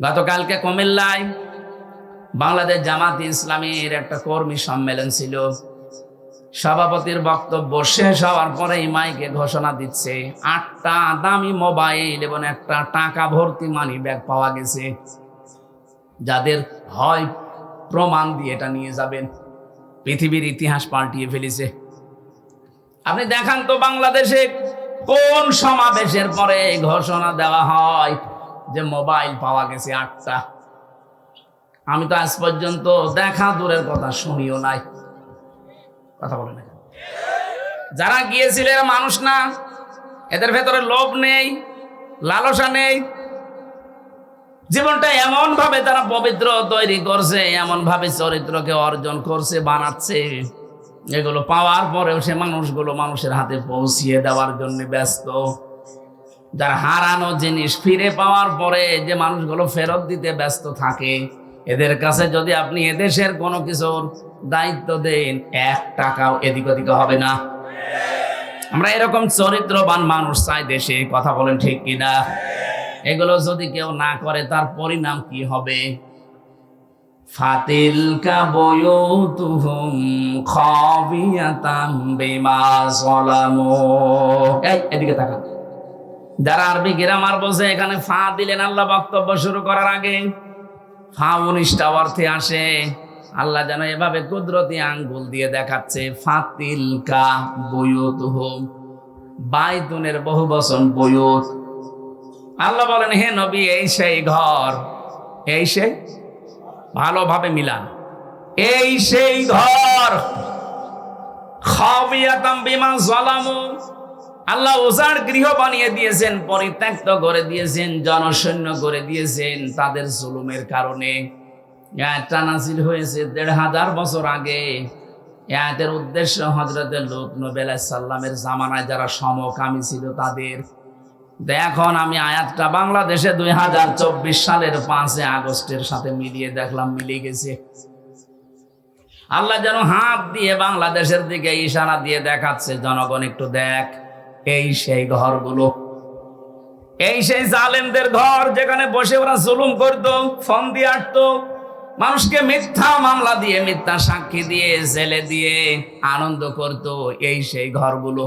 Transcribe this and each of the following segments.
গতকালকে কুমিল্লায় বাংলাদেশ জামাত ইসলামীর একটা কর্মী সম্মেলন ছিল। সভাপতির বক্তব্য শেষ হওয়ার পরে মাইকে ঘোষণা দিচ্ছে 8টা দামি মোবাইল এবং একটা টাকা ভর্তি মানি ব্যাগ পাওয়া গেছে। যাদের হয় প্রমাণ দিয়ে এটা নিয়ে যাবেন। পৃথিবীর ইতিহাস পাল্টিয়ে ফেলেছে। আপনি দেখান তো বাংলাদেশে কোন সমাবেশের পরে ঘোষণা দেওয়া হয় যে মোবাইল পাওয়া গেছে 8টা। আমি তো আজ পর্যন্ত দেখা দূরের কথা শুনিও নাই। কথা বলে না, যারা গিয়েছিলেন মানুষ না, এদের ভেতরে লোভ নেই, লালসা নেই। জীবনটা এমন ভাবে তারা পবিত্র তৈরি করছে, এমন ভাবে চরিত্রকে অর্জন করছে, বানাচ্ছে, এগুলো পাওয়ার পরেও সে মানুষগুলো মানুষের হাতে পৌঁছিয়ে দেওয়ার জন্য ব্যস্ত। যারা হারানো জিনিস ফিরে পাওয়ার পরে যে মানুষগুলো ফেরত দিতে ব্যস্ত থাকে, এদের কাছে যদি আপনি এদেশের কোনো কিছুর দায়িত্ব দেন, 1 টাকাও এদিক ওদিক হবে না। আমরা এরকম চরিত্রবান মানুষ চাই দেশে। কথা বলেন ঠিক কিনা? এগুলো যদি কেউ না করে তার পরিণাম কি হবে? ফাতিলকা বুয়ুতুহুম খাবিয়াতাম বিমা যালামু। এদিকে তাকান। যারা আরবি গ্রামার বোঝে এখানে ফা দিলেন আল্লাহ বক্তব্য শুরু করার আগে। ফা 19টা অর্থে আসে। আল্লাহ যেন এভাবে কুদরতি আঙ্গুল দিয়ে দেখাচ্ছে ফাতিলকা বুয়ুতুহুম, বাইতুনের বহু বচন বুয়ুত। আল্লাহ বলেন, হে নবী, এই সেই ঘর, এই সেই, ভালোভাবে মিলান, এই সেই ঘর। খাবিয়াতাম বিমা যালামু, আল্লাহ উজাড় গৃহ বানিয়ে দিয়েছেন, পরিত্যক্ত করে দিয়েছেন, জনশূন্য করে দিয়েছেন তাদের জুলুমের কারণে। আয়াতটা নাযিল হয়েছে 1500 বছর আগে। আয়াতের উদ্দেশ্য হযরতে লূত নবী আলাইহিস সালামের জামানায় যারা সমকামী ছিল তাদের। এখন আমি আয়াতটা বাংলাদেশে 2024 সালের 5 আগস্টের সাথে মিলিয়ে দেখলাম, মিলে গেছে। আল্লাহ যেন হাত দিয়ে বাংলাদেশের দিকে ইশারা দিয়ে দেখাচ্ছে, জনগণ একটু দেখ, এই সেই ঘরগুলো, এই সেই জালেমদের ঘর, যেখানে বসে ওরা জুলুম করতো, ফোন দিয়ে আটতো, মানুষকে মিথ্যা মামলা দিয়ে, মিথ্যা সাক্ষী দিয়ে, জেলে দিয়ে আনন্দ করতো। এই সেই ঘরগুলো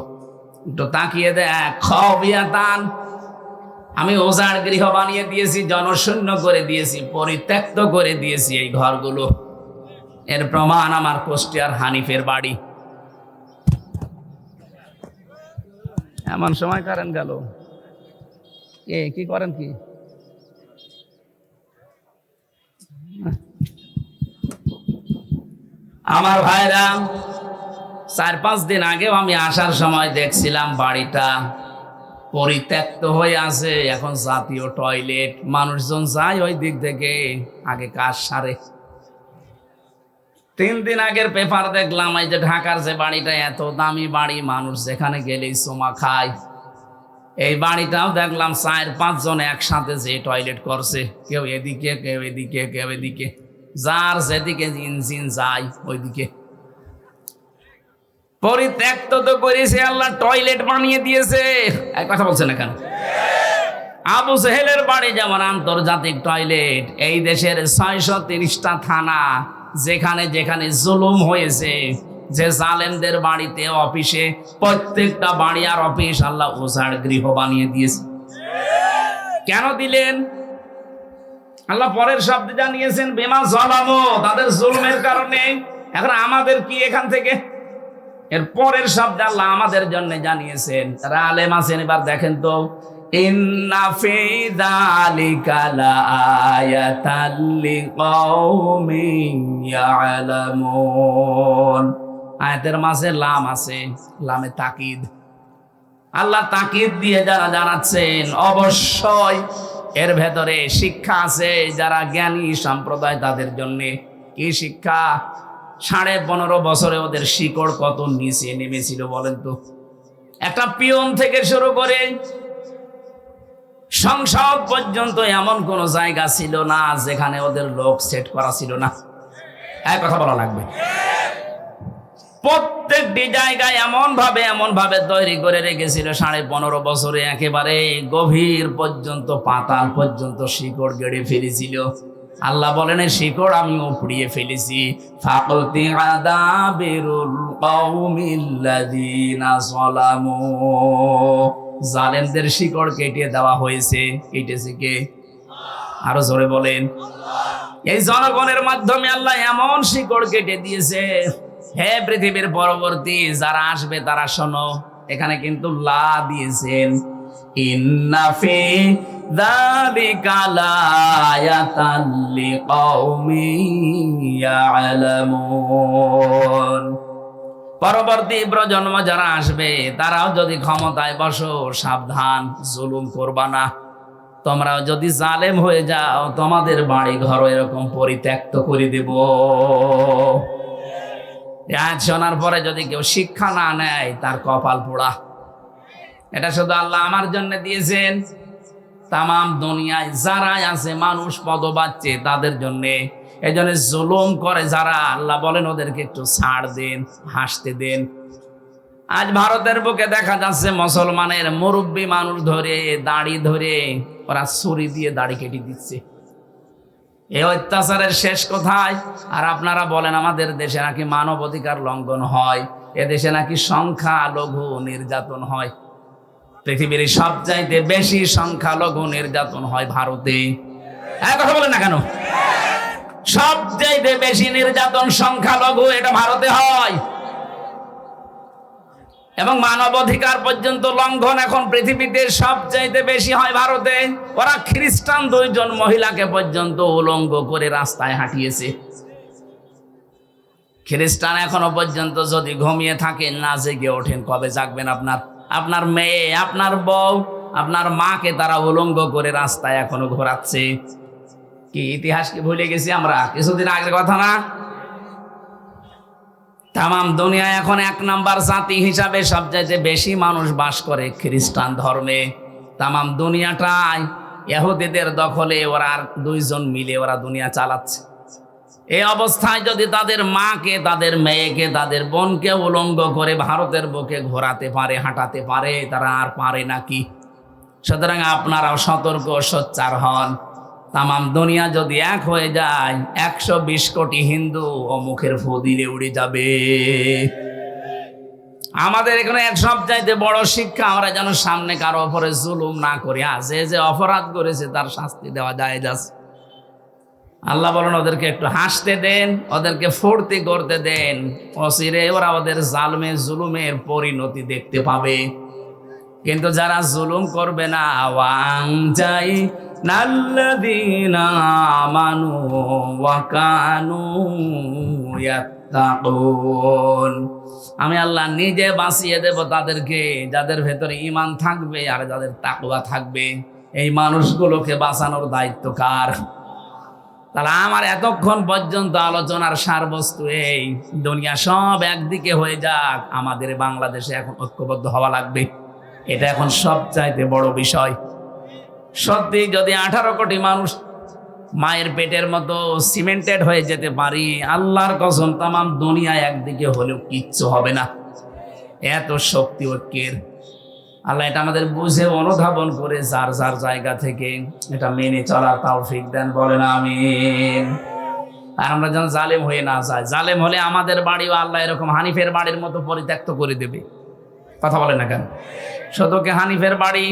একটু তাকিয়ে দেখ। খাবিয়াতান, আমি ওজাড় গৃহ বানিয়ে দিয়েছি, জনশূন্য করে দিয়েছি, পরিত্যক্ত করে দিয়েছি এই ঘরগুলো। এর প্রমাণ আমার কুষ্টিয়ার হানিফের বাড়ি। এমন সময় কারেন্ট গেল, কি করেন কি? আমার ভাইরা, 4-5 দিন আগেও আমি আসার সময় দেখছিলাম বাড়িটা পরিত্যক্ত হয়ে আছে। এখন জাতীয় টয়লেট, মানুষজন যায় ওই দিক থেকে, আগে কাজ সারে। 3 দিন আগের পেপার দেখলাম, এই যে ঢাকার যে বাড়িটা, এত দামি বাড়ি, মানুষ যেখানে গেলেই চুমা খায়, এই বাড়িটাও দেখলাম 4-5 জন একসাথে যে টয়লেট করছে, কেউ এদিকে, কেউ এদিকে, কেউ এদিকে, যার যেদিকে ইঞ্জিন যায় ওইদিকে। পরিত্যক্ত তো করেছে, আল্লাহ টয়লেট বানিয়ে দিয়েছে। এক কথা বলছে না কেন? আবু জেহেলের বাড়ি যেমন আন্তর্জাতিক টয়লেট, এই দেশের 630টা থানা, যেখানে যেখানে জুলুম হয়েছে, যে জালেমদের বাড়িতে, অফিসে, প্রত্যেকটা বাড়ি আর অফিস আল্লাহ উজাড় গৃহ বানিয়ে দিয়েছে। কেন দিলেন? আল্লাহ পরের শব্দে জানিয়েছেন বিমা যালামু, তাদের জুলুমের কারণে। এখন আমাদের কি এখান থেকে? এর পরের শব্দ আল্লাহ আমাদের জন্য জানিয়েছেন। তারা আলেম আছেন, এবার দেখেন তো, ইন্না ফি যালিকা লাআয়াতাল লিকাওমিন ইয়ালামুন। আয়াতের মাঝে লাম আছে, লামে তাকিদ। আল্লাহ তাকিদ দিয়ে যারা জানাচ্ছেন, অবশ্যই এর ভেতরে শিক্ষা আছে যারা জ্ঞানী সম্প্রদায় তাদের জন্য। কি শিক্ষা? 15.5 বছরে ওদের শিকড় কত নিচে নেমেছিল বলেন তো। একটা পিয়ন থেকে শুরু করে সংসদ পর্যন্ত এমন কোন জায়গা ছিল না যেখানে ওদের লোক সেট করা ছিল না। এক কথা বলা লাগবে। প্রত্যেকটি জায়গায় এমন ভাবে তৈরি করে রেখেছিল 15.5 বছরে, একেবারে গভীর পর্যন্ত, পাতাল পর্যন্ত শিকড় গেড়ে ফেলেছিল। আল্লাহ বলেন এই শিকড় আমি উপড়িয়ে ফেলেছি। ফাকতি আদাবিরুল কওমিল্লাযিনা যালামু, জালেমদের শিকড় কেটে দেওয়া হয়েছে। কেটেছে কে? আরো জোরে বলেন। এই জনগণের মাধ্যমে আল্লাহ এমন শিকড় কেটে দিয়েছে। হে পৃথিবীর পরবর্তী যারা আসবে তারা শোনো, এখানে কিন্তু লা দিয়েছেন। ইন্না ফি যালিকা লায়াতাল লিকাউমিন ইয়ালামুন। পরবর্তী প্রজন্ম যারা আসবে তারাও যদি ক্ষমতায় বসো, সাবধান, জুলুম করবা না। তোমরাও যদি জালেম হয়ে যাও, তোমাদের বাড়ি ঘর এরকম পরিত্যক্ত করে দেব। আজ শোনার পরে যদি কেউ শিক্ষা না নেয়, তার কপাল পোড়া। এটা শুধু আল্লাহ আমার জন্য দিয়েছেন, তামাম দুনিয়ায় যারাই আছে মানুষ পদ পাচ্ছে তাদের জন্য। এই জন্য জুলুম করে যারা, আল্লাহ বলেন ওদেরকে একটু ছাড় দেন, হাসতে দেন। আজ ভারতের বুকে দেখা যাচ্ছে মুসলমানের মুরব্বী মানুষ ধরে, দাড়ি ধরে ওরা ছুরি দিয়ে দাড়ি কেটে দিচ্ছে। এই অত্যাচারের শেষ কোথায়? আর আপনারা বলেন আমাদের দেশে নাকি মানব অধিকার লঙ্ঘন হয়, এদেশে নাকি সংখ্যালঘু নির্যাতন হয়। পৃথিবীর সবচাইতে বেশি সংখ্যালঘু নির্যাতন হয় ভারতে। কথা বলেন না কেন? সবচাইতে বেশি নির্যাতন সংখ্যালঘু, এটা ভারতে হয়। এবং মানবাধিকার পর্যন্ত লঙ্ঘন এখন পৃথিবীতে সবচাইতে বেশি হয় ভারতে। ওরা খ্রিস্টান 2 জন মহিলাকে পর্যন্ত উলঙ্গ করে রাস্তায় হাঁটিয়েছে। খ্রিস্টান এখনো পর্যন্ত যদি ঘুমিয়ে থাকেন, না জেগে ওঠেন, কবে জাগবেন? আপনার মেয়ে, আপনার বউ, আপনার মাকে তারা উলঙ্গ করে রাস্তায় এখনো ঘোরাচ্ছে। কি ইতিহাস কি ভুলে গেছি আমরা? কিছুদিন আগের কথা না? তামাম দুনিয়ায় এখন 1 নাম্বার জাতি হিসাবে সবচাইতে বেশি মানুষ বাস করে খ্রিস্টান ধর্মে। তামাম দুনিয়াটাই ইহুদিদের দখলে। ওরা 2 জন মিলে ওরা দুনিয়া চালাচ্ছে। এই অবস্থায় যদি তাদের মাকে, তাদের মেয়েকে, তাদের বোনকে উলঙ্গ করে ভারতের বুকে ঘোরাতে পারে, হাঁটাতে পারে, তারা আর পারে নাকি? সুতরাং আপনারাও সতর্ক, সোচ্চার হন। তামাম দুনিয়া যদি এক হয়ে যায়, 120 কোটি হিন্দু ও মুখের ফু দিলে উড়ে যাবে। আমাদের এখানে এক সবচাইতে বড় শিক্ষা, আমরা যেন সামনে কারো উপরে জুলুম না করি। যে অপরাধ করেছে তার শাস্তি দেওয়া যায়। আল্লাহ বলেন ওদেরকে একটু হাসতে দেন, ওদেরকে ফুর্তি করতে দেন। অচিরে ওরা ওদের জালমে জুলুমের পরিণতি দেখতে পাবে। কিন্তু যারা জুলুম করবে না, ওয়াং যাই নাল্লাযীনা আমানু ওয়া কানু ইয়াত্তাকুন, আমি আল্লাহ নিজে বাঁচিয়ে দেব তাদেরকে, যাদের ভেতরে ঈমান থাকবে আর যাদের তাকওয়া থাকবে। এই মানুষগুলোকে বাঁচানোর দায়িত্ব কার? তাহলে আমার এতক্ষণ পর্যন্ত আলোচনার সারবস্তু এই, দুনিয়া সব একদিকে হয়ে যাক, আমাদের বাংলাদেশে এখন ঐক্যবদ্ধ হওয়া লাগবে। এটা এখন সবচাইতে বড় বিষয়। সত্যি যদি 18 কোটি মানুষ মায়ের পেটের মতো সিমেন্টেড হয়ে যেতে পারি, আল্লাহর কসম তামাম দুনিয়ায় একদিকে হলেও কিচ্ছু হবে না। এত শক্তি ঐক্যের। আল্লাহ এটা আমাদের বুঝে অনুধাবন করে যার যার জায়গা থেকে এটা মেনে চলার তৌফিক দেন, বলেন আমিন। আর আমরা যেন জালেম হয়ে না যাই। জালেম হলে আমাদের বাড়িও আল্লাহ এরকম হানিফের বাড়ির মতো পরিত্যক্ত করে দেবে। কথা বলে না কেন? শুধুকে হানিফের বাড়ি,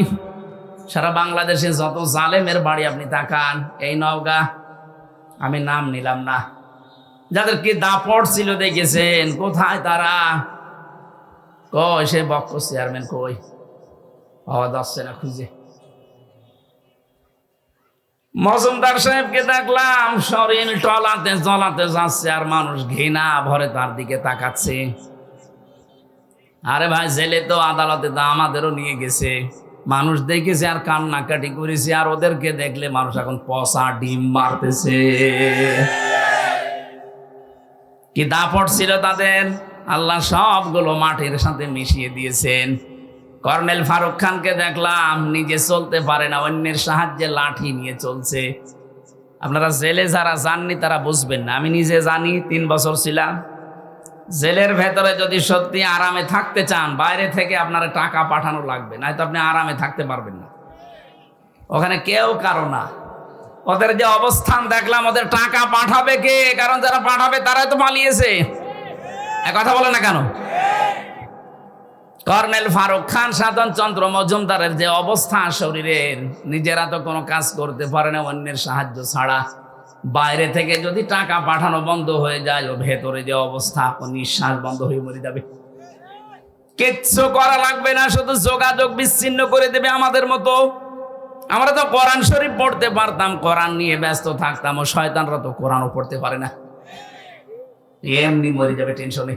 সারা বাংলাদেশে যত জালেমের বাড়ি আপনি তাকান। এই নওগাঁ, আমি নাম নিলাম না, যাদেরকে দাপট ছিল দেখেছেন, কোথায় তারা? কই সে বক্ষ চেয়ারম্যান কই? আওয়াজ আসছে না খুঁজে। মজুমদার সাহেবকে দেখলাম শরীর টলাতে জ্বলাতে যাচ্ছে, আর মানুষ ঘৃণা ভরে তার দিকে তাকাচ্ছে। আরে ভাই, জেলে তো আদালতে তো আমাদেরও নিয়ে গেছে, মানুষ দেখেছে আর কান্নাকাটি করেছে। আর ওদেরকে দেখলে মানুষ এখন পচা ডিম মারতেছে। কি দাপট ছিল তাদের! আল্লাহ সবগুলো মাটির সাথে মিশিয়ে দিয়েছেন। কর্নেল ফারুক খানকে দেখলাম নিজে চলতে পারে না, অন্যের সাহায্যে লাঠি নিয়ে চলছে। আপনারা জেলে যারা যাননি তারা বুঝবেন না। আমি নিজে জানি, 3 বছর ছিলাম। জেলের ভেতরে যদি সত্যি আরামে থাকতে চান, বাইরে থেকে আপনার টাকা পাঠানো লাগবে, নয়তো আপনি আরামে থাকতে পারবেন না। ওখানে কেউ কারো না। ওদের যে অবস্থান দেখলাম, ওদের টাকা পাঠাবে কে? কারণ যারা পাঠাবে তারাই তো পালিয়েছে। কথা বলে না কেন? কর্নেল ফারুক খান, সাধন চন্দ্র মজুমদারের যে অবস্থা শরীরের, নিজেরা তো কোনো কাজ করতে পারে না অন্যের সাহায্য ছাড়া। বাইরে থেকে যদি টাকা পাঠানো বন্ধ হয়ে যায়, ও ভেতরে যে অবস্থা, ও নিঃশ্বাস বন্ধ হয়ে মরে যাবে। কিচ্ছু করা লাগবে না, শুধু যোগাযোগ বিচ্ছিন্ন করে দেবে আমাদের মতো। আমরা তো কোরআন শরীফ পড়তে পারতাম, কোরআন নিয়ে ব্যস্ত থাকতাম, ও শয়তানরা তো কোরআনও পড়তে পারে না, এমনি মরে যাবে টেনশনে।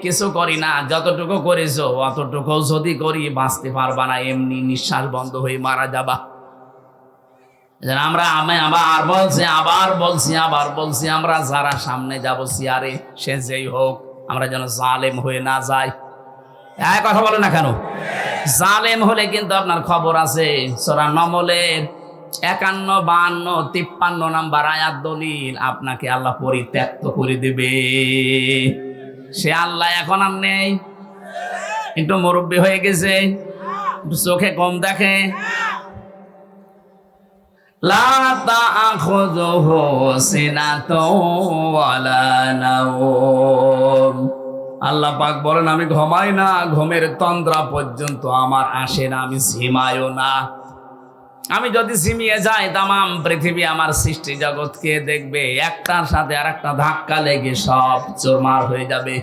কিছু করি না, যতটুকু করেছো অতটুকু যদি করি বাঁচতে পারবা না, এমনি নিঃশ্বাস বন্ধ হয়ে মারা যাবা। আমি আবার বলছি আমরা যারা সামনে যাব চেয়ারে, সে যেই হোক, আমরা যেন জালেম হয়ে না যাই। কথা বলে না কেন? জালেম হলে কিন্তু আপনার খবর আছে। সূরা নমলের 51, 52, 53 নাম্বার আয়াত দলিল, আপনাকে আল্লাহ পরিত্যক্ত করে দেবে। সে আল্লাহ এখন আর নেই, একটু মুরব্বী হয়ে গেছে, একটু চোখে কম দেখে। লা তাখুযুহু সিনাতুন ওয়ালা নাওম। আল্লাহ পাক বলেন, আমি ঘুমাই না, ঘুমের তন্দ্রা পর্যন্ত আমার আসে না, আমি ঝিমাইও না। আমি যদি ঝিমিয়ে যাই, তামাম পৃথিবী আমার সৃষ্টি জগৎকে দেখবে, একটার সাথে আর একটা ধাক্কা লেগে সব চুরমার হয়ে যাবে।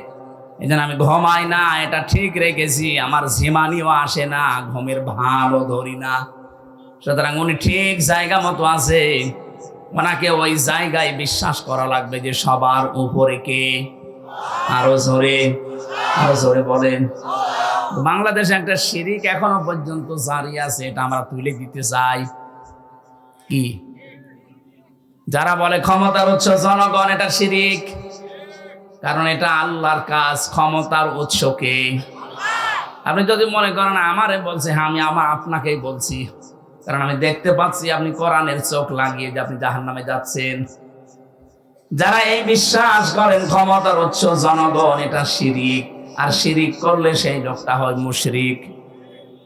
এই জন্য আমি ঘুমাই না, এটা ঠিক রেখেছি। আমার ঝিমানিও আসে না, ঘুমের ভানও ধরি না। সুতরাং উনি ঠিক জায়গা মতো আছে। ওনাকে ওই জায়গায় বিশ্বাস করা লাগবে যে সবার উপরে কে। আরো জোরে বলেন। বাংলাদেশে একটা শিরিক এখনো পর্যন্ত জারি আছে, এটা আমরা তুলে দিতে চাই। কি? যারা বলে ক্ষমতার উৎস জনগণ, এটা শিরিক। কারণ এটা আল্লাহর কাজ। ক্ষমতার উৎস কে? আপনি যদি মনে করেন আমারে বলছে, হ্যাঁ আমি আপনাকেই বলছি, কারণ আমি দেখতে পাচ্ছি আপনি কোরআনের চোখ লাগিয়ে যে আপনি জাহান্নামে যাচ্ছেন। যারা এই বিশ্বাস করেন ক্ষমতার উৎস জনগণ, এটা শিরিক। আর শিরিক করলে সেই লোকটা হয় মুশরিক।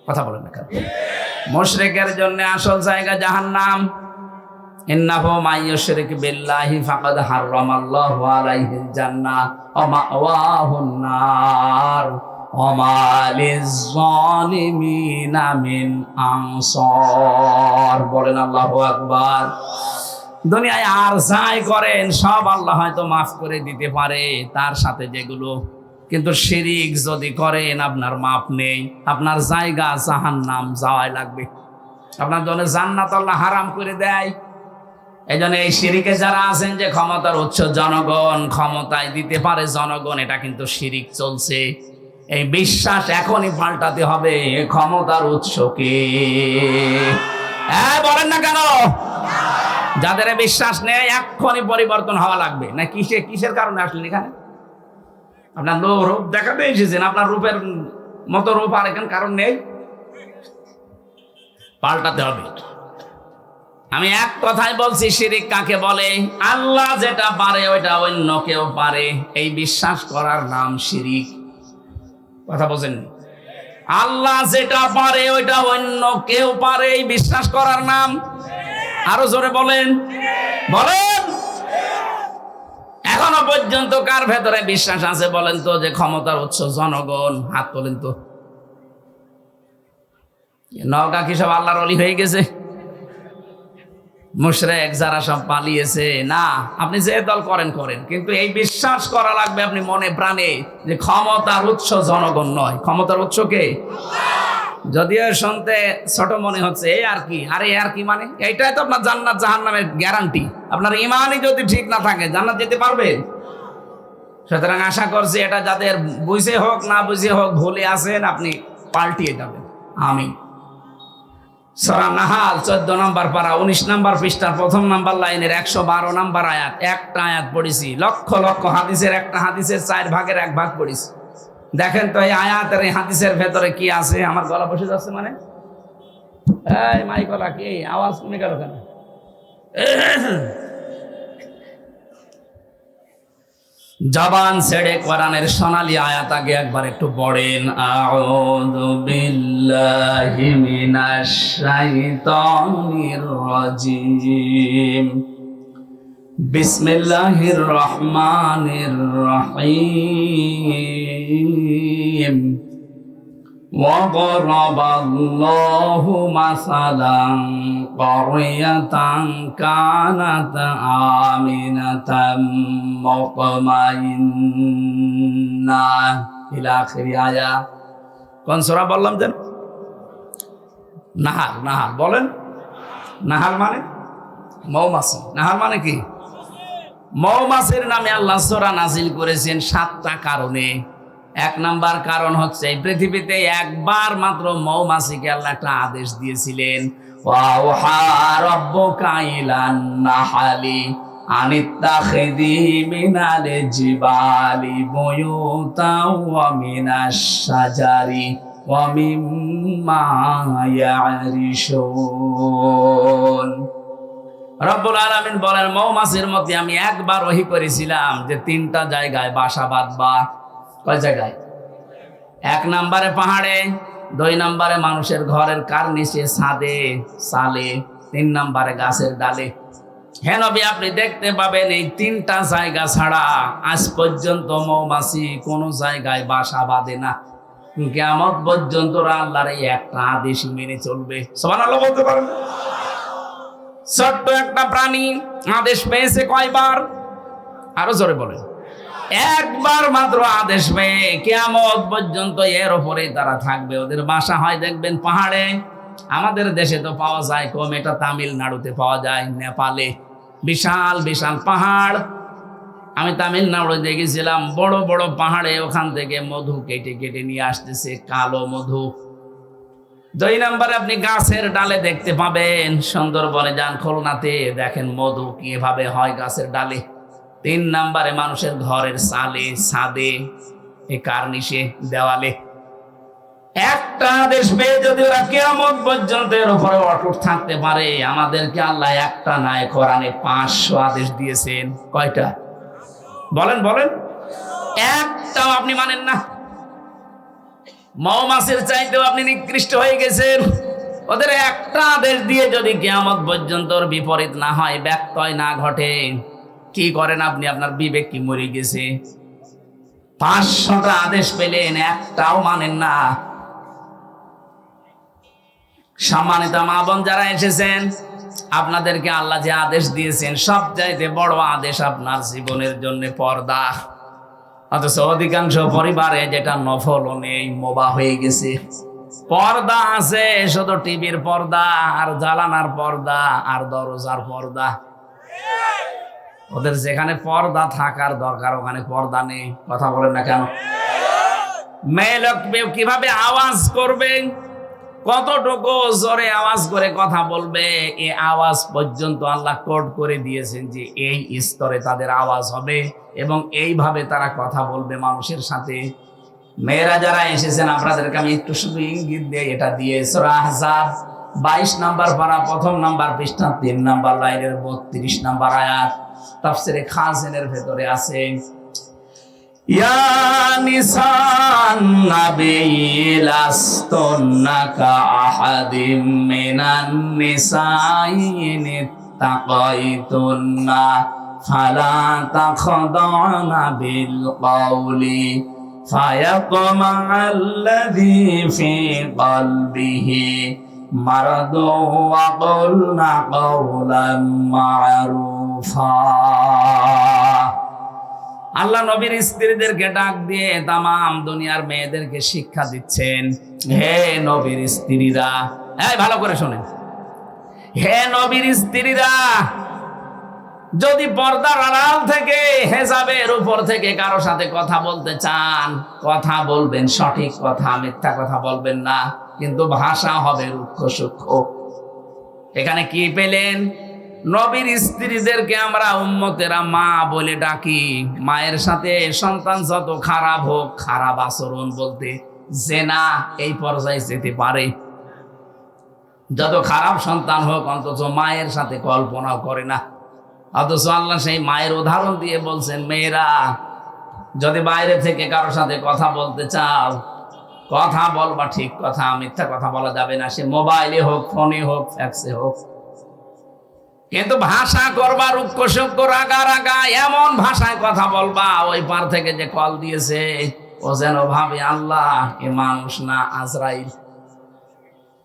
কথা বলেন না কেন? মুশরিকের জন্য আসল জায়গা জাহান্নাম। ইন্নাহু মাইয়ুশরিক বিল্লাহি ফাকাদ হারামাল্লাহু আলাইহিল জান্নাহ ওয়া মাওয়াহুন নার ওয়া মা লিয-যালিমিনা মিন আনসার। বলেন আল্লাহু আকবার। দুনিয়ায় আর যাই করেন সব আল্লাহ হয়তো মাফ করে দিতে পারে, তার সাথে যেগুলো, কিন্তু শিরিক যদি করেন আপনার মাপ নেই, আপনার জায়গা জাহান্নাম, যাওয়াই লাগবে। আপনার জন্য জান্নাত আল্লাহ হারাম করে দেয়। এই জন্য এই শিরিকে যারা আছেন যে ক্ষমতার উৎস জনগণ, ক্ষমতায় দিতে পারে জনগণ, এটা কিন্তু শিরিক চলছে। এই বিশ্বাস এখনই পাল্টাতে হবে। ক্ষমতার উৎস কে? বলেন না কেন? যাদের বিশ্বাস নেই এক্ষুনি পরিবর্তন হওয়া লাগবে। না কিসের কারণে আসলেন এখানে? আপনার রূপ দেখাতে এসেছেন, আপনার রূপের মতো রূপ আর এখানে কারণ নেই। পাল্টাতে হবে। আমি এক কথাই বলছি, শিরিক কাকে বলে? আল্লাহ যেটা পারে ওইটা অন্য কেউ পারে, এই বিশ্বাস করার নাম শিরিক। কথা বোঝেননি? আল্লাহ যেটা পারে ওইটা অন্য কেউ পারে, এই বিশ্বাস করার নাম। আরো জোরে বলেন, বলেন। এখনো পর্যন্ত কার ভেতরে বিশ্বাস আছে বলেন তো যে ক্ষমতার উৎস জনগণ? হাত তোলেন তো। নওগাঁ কি সব আল্লাহর ওলি হয়ে গেছে? মুশরিক যারা সব পালিয়েছে? না, আপনি যে দল করেন, কিন্তু এই বিশ্বাস করা লাগবে আপনি মনে প্রাণে যে ক্ষমতার উৎস জনগণ নয়, ক্ষমতার উৎস কে? যদিও শুনতে ছোট মনে হচ্ছে, এই আর কি, আরে আর কি মানে? এইটাই তো আপনার জান্নাত জাহান্নামের গ্যারান্টি। আপনার ইমানই যদি ঠিক না থাকে জান্নাত যেতে পারবে? সুতরাং আশা করছি এটা যাদের বুঝে হোক না বুঝে হোক ভুলে আছেন, আপনি পাল্টিয়ে যাবেন। আমি সূরা নাহাল 14 নম্বর পারা 19 নম্বর পৃষ্ঠার 1 নম্বর লাইনের 112 নম্বর আয়াত, একটা আয়াত পড়েছি। লক্ষ লক্ষ হাদিসের একটা হাদিসের 4 ভাগের 1 ভাগ পড়েছি। দেখেন তো এই আয়াতের এই হাদিসের ভেতরে কি আছে। আমার গলা বসে যাচ্ছে মানে এই মাইকলা কি আওয়াজ কমে গেল কেন? জবান ছেড়ে কোরআনের সোনালী আয়াত আগে একবার একটু পড়েন। আউযু বিল্লাহি মিনাশ শাইতানির রাজিম। বিসমিল্লাহির রহমানির রহিম। وضرب الله مثلا قرية كانت آمنة مطمئنة إلى آخر آية। কোন সূরা বললাম যেন? নাহাল। নাহাল বলেন। নাহাল মানে মৌমাছি। নাহাল মানে কি? মৌমাছির নামে আল্লাহ সূরা নাজিল করেছেন 7টা কারণে। 1 নাম্বার কারণ হচ্ছে এই পৃথিবীতে একবার মাত্র মৌমাছিকে আল্লাহ একটা আদেশ দিয়েছিলেন, ওয়াহা রাব্বুকা ইলান নাহলি আনিত্তাখিযি মিনাল জিবালি বুয়ুতাও ওয়া মিনাশ শাজারি ওয়া মিম্মা ইয়ারিশুন। রব্বুল আলামিন বলেন, মৌমাছির মধ্যে আমি একবার ওহী করেছিলাম যে 3টা জায়গায় বাসা বাঁধবা। কয় জায়গায়? 1 নম্বরে পাহাড়ে, 2 নম্বরে মানুষের ঘরের কার্নিশে, ছাদে, সালে, 3 নম্বরে গাছের ডালে। হ্যাঁ নবী, আপনি দেখতে পাবেন এই 3টা জায়গা ছাড়া আজ পর্যন্ত মৌমাছি কোনো জায়গায় বাসা বাঁধে না। কিয়ামত পর্যন্ত আল্লাহর এই একটা আদেশ মেনে চলবে। সুবহানাল্লাহ বলতে পারেন? ছোট্ট একটা প্রাণী আদেশ পেয়েছে কয়বার? আরো জোরে বলেন। একবার মাত্র আদেশ পেয়ে কিয়ামত পর্যন্ত এর উপরে তারা থাকবে। ওদের বাসা হয় দেখবেন পাহাড়ে। আমাদের দেশে তো পাওয়া যায় কম, এটা তামিলনাড়ুতে পাওয়া যায়, নেপালে বিশাল বিশাল পাহাড়। আমি তামিলনাড়ু দেখেছিলাম, বড় বড় পাহাড়ে ওখান থেকে মধু কেটে কেটে নিয়ে আসতেছে, কালো মধু। 2 নম্বরে আপনি গাছের ডালে দেখতে পাবেন, সুন্দরবনে যান, খুলনাতে দেখেন মধু কিভাবে হয় গাছের ডালে। 3 নম্বরে মানুষের ঘরের চালে, ছাদে, এই কার্নিশে, দেওয়ালে। একটা আদেশ পেয়ে যদি ওরা কিয়ামত পর্যন্ত এর উপরে অটুট থাকতে পারে, আমাদেরকে আল্লাহ একটা নয় কোরআনে 500 আদেশ দিয়েছেন। কয়টা? বলেন বলেন। একটাও আপনি মানেন না। মৌমাছির চাইতেও আপনি নিকৃষ্ট হয়ে গেছেন। ওদের একটা আদেশ দিয়ে যদি কিয়ামত পর্যন্ত বিপরীত না হয়, ব্যত্যয় না ঘটে, কি করেন আপনি? আপনার বিবেক কি মরে গেছে? 500টা আদেশ পেলেন, একটাও মানেন না। সম্মানিত মা বোন যারা এসেছেন, আপনাদেরকে আল্লাহ যে আদেশ দিয়েছেন, সবচাইতে বড় আদেশ আপনার জীবনের জন্য পর্দা। অথচ অধিকাংশ পরিবারে যেটা নফল নেই, মোবা হয়ে গেছে। পর্দা আছে, শুধু টিভির পর্দা আর জানালার পর্দা আর দরজার পর্দা। ওদের যেখানে পর্দা থাকার দরকার ওখানে পর্দা নেই। কথা বলেন না কেন? মেয়ে লোক কিভাবে আওয়াজ করবে, কতটুকু জোরে আওয়াজ করে কথা বলবে, এই আওয়াজ পর্যন্ত আল্লাহ কোড করে দিয়েছেন যে এই স্তরে তাদের আওয়াজ হবে এবং এইভাবে তারা কথা বলবে মানুষের সাথে। মেয়েরা যারা এসেছেন, আপনাদেরকে আমি একটু শুধু ইঙ্গিত দিয়ে এটা দিয়ে, সূরা আহজাব 22 নম্বর পারা, 1ম নম্বর পৃষ্ঠা, 3 নম্বর লাইনের 32 নম্বর আয়াত, তাফসিরে খাজিনের ভেতরে আছে। ইয়া নিসান নাবিয়্যি লাস্তুন্না কাআহাদিম মিনান নিসাই ইত্তাকাইতুন্না ফালা তাখদা'না বিল কওলি ফায়াতমা'আল্লাযী ফী কলবিহি মারাদু ওয়া কুলনা কাওলাম মা'রুফা। আল্লাহ নবীর স্ত্রীদেরকে ডাক দিয়ে তামাম দুনিয়ার মেয়েদেরকে শিক্ষা দিচ্ছেন, হে নবীর স্ত্রীরা, এই ভালো করে শোনেন, হে নবীর স্ত্রীরা, যদি পর্দার আড়াল থেকে, হেজাবের উপর থেকে কারো সাথে কথা বলতে চান, কথা বলবেন সঠিক কথা, মিথ্যা কথা বলবেন না, কিন্তু ভাষা হবে রুক্ষ সূক্ষ্ম। এখানে কি পেলেন? নবীর স্ত্রীদেরকে আমরা উম্মতেরা মা বলে ডাকি। মায়ের সাথে সন্তান যত খারাপ হোক, খারাপ আচরণ বলতে জেনা এই পর্যায়ে যেতে পারে। যত খারাপ সন্তান হোক অন্তত মায়ের সাথে কল্পনাও করে না। অথচ আল্লাহ সেই মায়ের উদাহরণ দিয়ে বলছেন, মেয়েরা যদি বাইরে থেকে কারোর সাথে কথা বলতে চাও, কথা বলবা ঠিক কথা, মিথ্যা কথা বলা যাবে না, সে মোবাইলে হোক, ফোনে হোক, ফ্যাক্সে হোক। কিন্তু ভাষা করবা রুক্ষ সূক্ষ্ম, রাগা রাগা, এমন ভাষায় কথা বলবা ওই পার থেকে যে কল দিয়েছে ও যেন ভাবে আল্লাহ এ মানুষ না আজরাইল।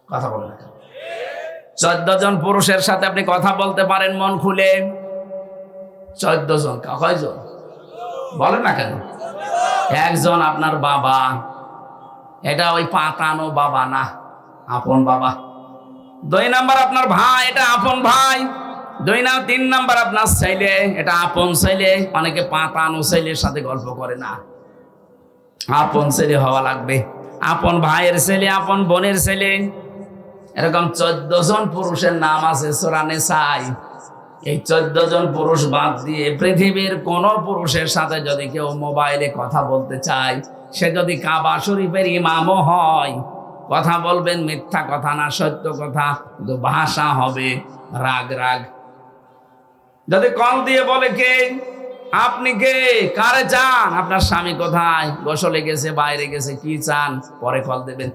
কথা বলে না। 14 জন পুরুষের সাথে আপনি কথা বলতে পারেন মন খুলে। 14 জন, কয়জন বলেন না কেন? একজন আপনার বাবা, এটা ওই পাতানো বাবা না, আপন বাবা। 2 নাম্বার আপনার ভাই, এটা আপন ভাই। 3 নাম্বার আপনার ছেলে, এটা আপন ছেলে। অনেকে পাতানো ছেলের সাথে গল্প করে না, আপন ছেলে হওয়া লাগবে। আপন ভাইয়ের ছেলে, আপন বোনের ছেলে। এরকম 14 জন পুরুষের নাম আছে সূরা নিসায়। এই 14 জন পুরুষ বাদ দিয়ে পৃথিবীর কোন পুরুষের সাথে যদি কেউ মোবাইলে কথা বলতে চায়, সে যদি কাবা শরীফের ইমামও হয়, কথা বলবেন মিথ্যা কথা না, সত্য কথা, কিন্তু ভাষা হবে রাগ রাগ। যদি কল দিয়ে বলে কে আপনি, কে কারে চান, আপনার স্বামী কোথায়, গোসলে গেছে, বাইরে গেছে, কি চান, পরে কল দেবেন,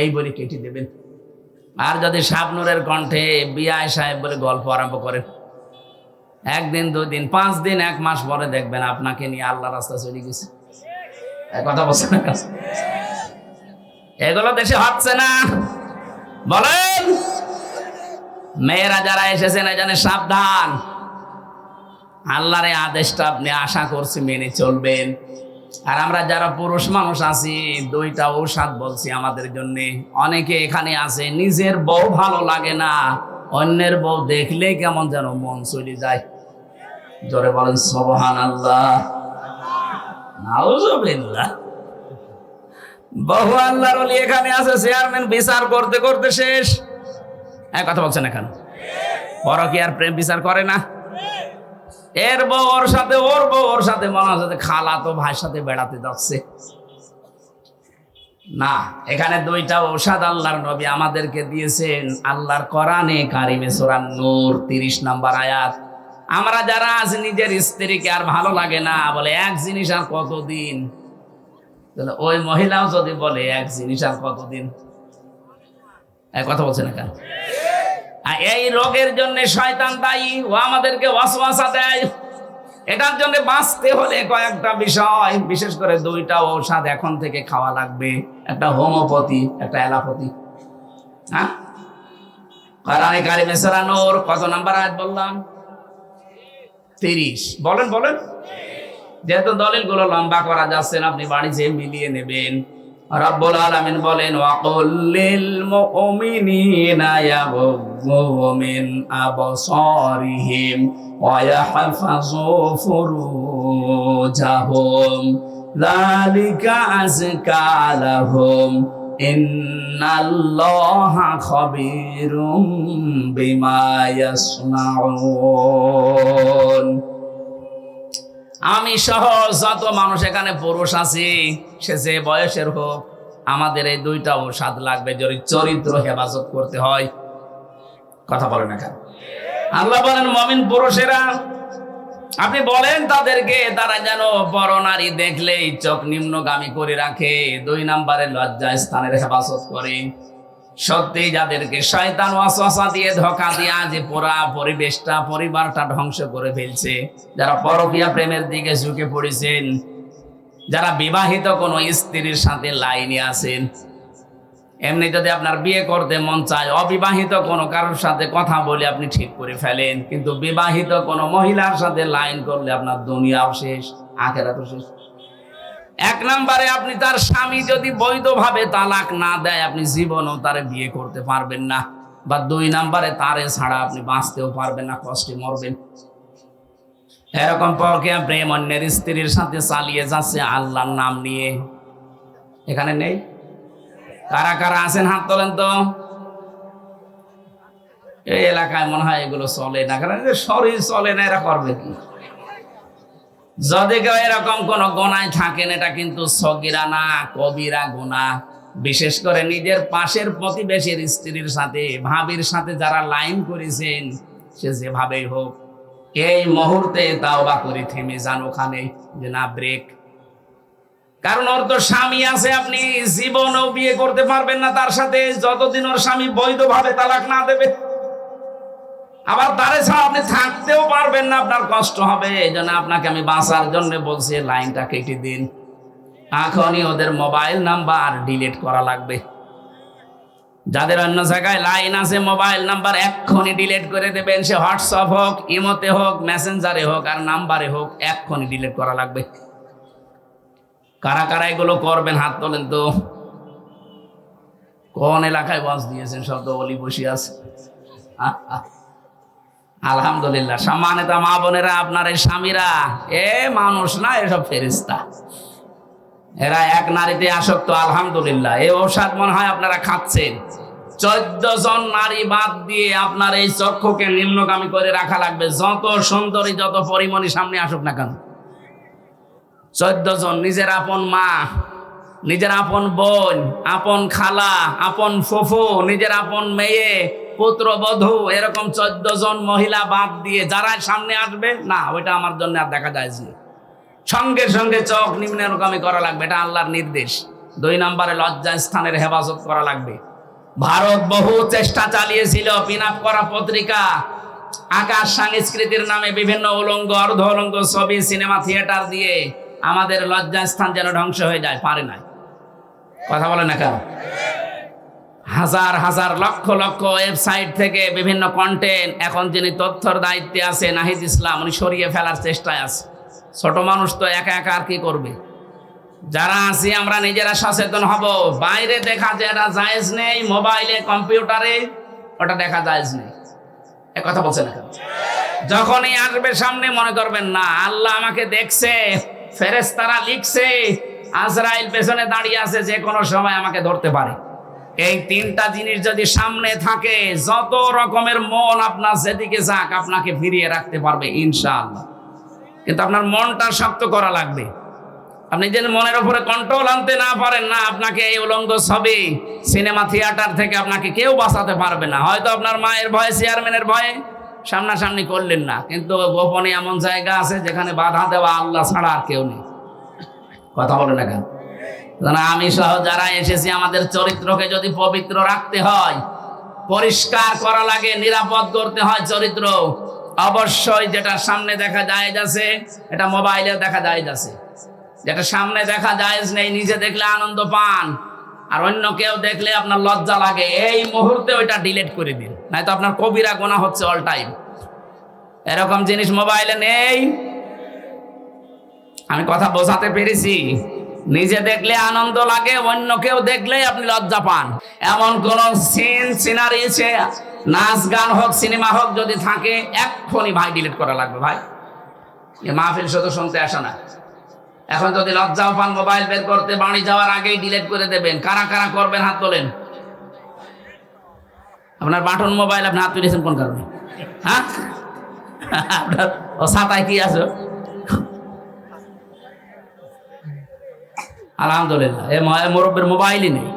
এই বলে কেটে দেবেন। আর যদি শাবনুরের কণ্ঠে বিআই সাহেব বলে গল্প আরম্ভ করেন, 1 দিন 2 দিন 5 দিন 1 মাস পরে দেখবেন আপনাকে নিয়ে আল্লাহ রাস্তা চলে গেছে। কথা বলছে না? এগুলো দেশে হচ্ছে না, বলেন? মেয়েরা যারা এসেছেন এখানে সাবধান, আল্লাহর এই আদেশটা আপনি আশা করছি মেনে চলবেন। আর আমরা যারা পুরুষ মানুষ আছি, 2টা ঔষধ বলছি আমাদের জন্য। অনেকে এখানে আছে নিজের বউ ভালো লাগে না, অন্যের বউ দেখলেই কেমন যেন মন চলে যায়। জোরে বলেন সুবহানাল্লাহ, নাউজুবিল্লাহ। বহু আল্লাহর ওলি এখানে আছে, চেয়ারম্যান বিচার করতে করতে শেষ। কথা বলছেন এখন, পরকীয়ার প্রেম বিচার করে না। এর বউ ওর সাথে, ওর বউ ওর সাথে, মনে হচ্ছে খালাতো ভাইয়ের সাথে বেড়াতে যাচ্ছে। না, এখানে 2টা ঔষধ আল্লাহর নবী আমাদেরকে দিয়েছেন আল্লাহর কোরআনে কারিমে সূরা নূর 30 নম্বর আয়াত। আমরা যারা আজ নিজের স্ত্রীকে আর ভালো লাগে না, বলে এক জিনিস আর কতদিন, ওই মহিলাও যদি বলে এক জিনিস আর কতদিন, কথা বলছে না কেন? এই রোগের জন্য শয়তান দায়ী, ও আমাদেরকে ওয়াসওয়াসা দেয়। এটার জন্য বাঁচতে হলে কয়েকটা বিষয়, বিশেষ করে 2টা ঔষধ এখন থেকে খাওয়া লাগবে। একটা হোমিওপ্যাথি, একটা অ্যালোপ্যাথি। হ্যাঁ, কোরআনে কারিমে সূরা নূর কত নাম্বার আয়াত বললাম? 30। বলেন বলেন। যেহেতু দলিলগুলো লম্বা করা যাচ্ছে না, আপনি বাড়ি যেয়ে মিলিয়ে নেবেন। রব্বুল আলামিন বলেন, ওয়াকুল লিল মুমিনিনা ইয়াগুযু মিন আবসারিহিম ওয়া ইয়াহফাযু ফুরুজাহুম যালিকা আযকা লাহুম ইন্নাল্লাহা খাবীরুম বিমা ইয়াসনাউন। আমি সহ যত মানুষ এখানে পুরুষ আছি, সে যে বয়সের হোক, আমাদের এই 2টা ঔষধ লাগবে যদি চরিত্র হেফাজত করতে হয়। কথা বলেন না কেন? আল্লাহ বলেন মুমিন পুরুষেরা, আপনি বলেন তাদেরকে তারা যেন পরনারী দেখলেই চোখ নিম্নগামী করে রাখে, 2 নম্বরে লজ্জা স্থানের হেফাজত করে। সত্যি যাদেরকে শয়তান ওয়াসওয়াসা দিয়ে ধোঁকা দিয়ে আজ পুরা পরিবেশটা, পরিবারটা ধ্বংস করে ফেলছে, যারা পরকীয়া প্রেমের দিকে ঝুঁকে পড়েছেন, যারা বিবাহিত কোনো স্ত্রীর সাথে লাইনে আছেন, এমনি যদি আপনার বিয়ে করতে মন চায়, অবিবাহিত কোনো কারোর সাথে কথা বলে আপনি ঠিক করে ফেলেন, কিন্তু বিবাহিত কোনো মহিলার সাথে লাইন করলে আপনার দুনিয়াও শেষ, আখিরাতও শেষ। 1 নম্বরে আপনি তার স্বামী যদি বৈধভাবে তালাক না দেয়, আপনি জীবনও তারে বিয়ে করতে পারবেন না। বা 2 নম্বরে তারে ছাড়া আপনি বাঁচতেও পারবেন না, কষ্টে মরবেন। এরকম পরকীয়া প্রেম অন্যের স্ত্রীর সাথে চালিয়ে যাচ্ছে আল্লাহর নাম নিয়ে, এখানে নেই? কারা কারা আছেন হাত তোলেন তো। এই এলাকায় মনে হয় এগুলো চলে না, কারণ শরীর চলে না, এরা করবে কি? যদি কেউ এরকম কোন গোনায় থাকেন, এটা কিন্তু সগীরা না, কবিরা গুনাহ। বিশেষ করে নিজের পাশের প্রতিবেশীর স্ত্রীর সাথে, ভাবির সাথে যারা লাইন করেছেন, সে যেভাবেই হোক এই মুহূর্তে তাওবা করে থেমে যান ওখানে, যে না ব্রেক। কারণ ওর তো স্বামী আছে, আপনি জীবনেও বিয়ে করতে পারবেন না তার সাথে যতদিন ওর স্বামী বৈধভাবে তালাক না দেবে। আবার তারে ছাড়া আপনি থাকতেও পারবেন না, আপনার কষ্ট হবে। এই জন্য আপনাকে আমি বাঁচার জন্য বলছি লাইনটা কেটে দিন। এখনই ওদের মোবাইল নাম্বার ডিলিট করা লাগবে। যাদের অন্য জায়গায় লাইন আছে, মোবাইল নাম্বার এক্ষুনি ডিলিট করে দেবেন। সে হোয়াটসঅ্যাপ হোক, ইমোতে হোক, মেসেঞ্জারে হোক আর নাম্বারে হোক, এক্ষুনি ডিলিট করা লাগবে। কারা কারা এগুলো করবেন হাত তোলেন তো। কোন এলাকায় বাস দিয়েছেন? সব তো অলি বসে আছে। আলহামদুলিল্লাহ। সম্মানিত মা বোনেরা, আপনার এই স্বামীরা এ মানুষ না, এসব ফেরেশতা। এরা এক নারীতে আসক্ত। আলহামদুলিল্লাহ। এই ঔষধ মনে হয় আপনারা খাচ্ছেন। 14 জন নারী বাদ দিয়ে আপনার এই চক্ষুকে নিম্নগামী করে রাখা লাগবে, যত সুন্দরী যত পরিমণি সামনে আসুক না কেন। 14 জন। নিজের আপন মা, নিজের আপন বোন, আপন খালা, আপন ফুফু, নিজের আপন মেয়ে, পুত্রবধূ, এরকম 14 জন মহিলা বাদ দিয়ে যারা সামনে আসবে না, ওইটা আমার জন্য আর দেখা যায় না। সঙ্গে সঙ্গে চোখ নিম্নগামী করা লাগবে, এটা আল্লাহর নির্দেশ। 2 নম্বরে লজ্জা স্থানের হেফাজত করা লাগবে। ভারত বহু চেষ্টা চালিয়েছিল পিন আপ করা পত্রিকা, আকাশ সংস্কৃতির নামে বিভিন্ন উলঙ্গ অর্ধ উলঙ্গ ছবি, সিনেমা, থিয়েটার দিয়ে আমাদের লজ্জা স্থান যেন ধ্বংস হয়ে যায়, পারে নাই। কথা বলে না কেন? হাজার হাজার লক্ষ লক্ষ ওয়েবসাইট থেকে বিভিন্ন কন্টেন্ট এখন যিনি তথ্যর দায়িত্বে আছে নাহিদ ইসলাম, উনি সরিয়ে ফেলার চেষ্টায় আছে। ছোট মানুষ তো একা একা আর কি করবে। যারা আছি আমরা নিজেরা সচেতন হব। বাইরে দেখা যেটা জায়েজ নেই, মোবাইলে কম্পিউটারে ওটা দেখা জায়েজ নেই। এ কথা বলছে না কেন? যখনই আসবে সামনে মনে করবেন না আল্লাহ আমাকে দেখছে, ফেরেশতারা লিখছে, আজরাইল পেছনে দাঁড়িয়ে আছে, যে কোনো সময় আমাকে ধরতে পারে। এই 3টা জিনিস যদি সামনে থাকে, যত রকমের মন আপনার যেদিকে যাক আপনাকে ফিরিয়ে রাখতে পারবে ইনশাআল্লাহ। কিন্তু আপনার মনটা শক্ত করা লাগবে। আপনি যদি মনের উপরে কন্ট্রোল আনতে না পারেন না, আপনাকে এই উলঙ্গ ছবি, সিনেমা, থিয়েটার থেকে আপনাকে কেউ বাঁচাতে পারবে না। হয়তো আপনার মায়ের ভয়ে, চেয়ারম্যানের ভয়ে সামনাসামনি করলেন না, কিন্তু গোপনে এমন জায়গা আছে যেখানে বাধা দেওয়া আল্লাহ ছাড়া আর কেউ নেই। কথা বলে না কেন? আমি সহ যারা এসেছি, আমাদের চরিত্রকে যদি পবিত্র রাখতে হয়, পরিষ্কার করা লাগে, নিরাপদ করতে হয় চরিত্র, অবশ্যই যেটা সামনে দেখা যায় যাচ্ছে এটা মোবাইলে দেখা যায় যাচ্ছে। যেটা সামনে দেখা যায় নেই, নিজে দেখলে আনন্দ পান আর অন্য কেউ দেখলে আপনার লজ্জা লাগে, এই মুহূর্তে ওইটা ডিলিট করে দিন, নয়তো আপনার কবিরা গুনাহ হচ্ছে অল টাইম। এরকম জিনিস মোবাইলে নেই। আমি কথা বোঝাতে পেরেছি? নিজে দেখলে আনন্দ লাগে, অন্য কেউ দেখলেই আপনি লজ্জা পান। এমন কোন সিনারি, নাচ গান হোক, সিনেমা হোক যদি থাকে, এক্ষুনি ভাই ডিলিট করা লাগবে। ভাই এ মাহফিল শুধু শুনতে আসা না। এখন যদি লজ্জাও পান মোবাইল বের করতে, বাড়ি যাওয়ার আগেই ডিলিট করে দেবেন। কারা কারা করবেন হাত তোলেন। আপনার বাটন মোবাইল আপনি হাত তুলেছেন কোন কারণে? হ্যাঁ, আপনার ও ছাতায় কি আছে? আলহামদুলিল্লাহ, এ মুরব্বীর মোবাইলই নেই।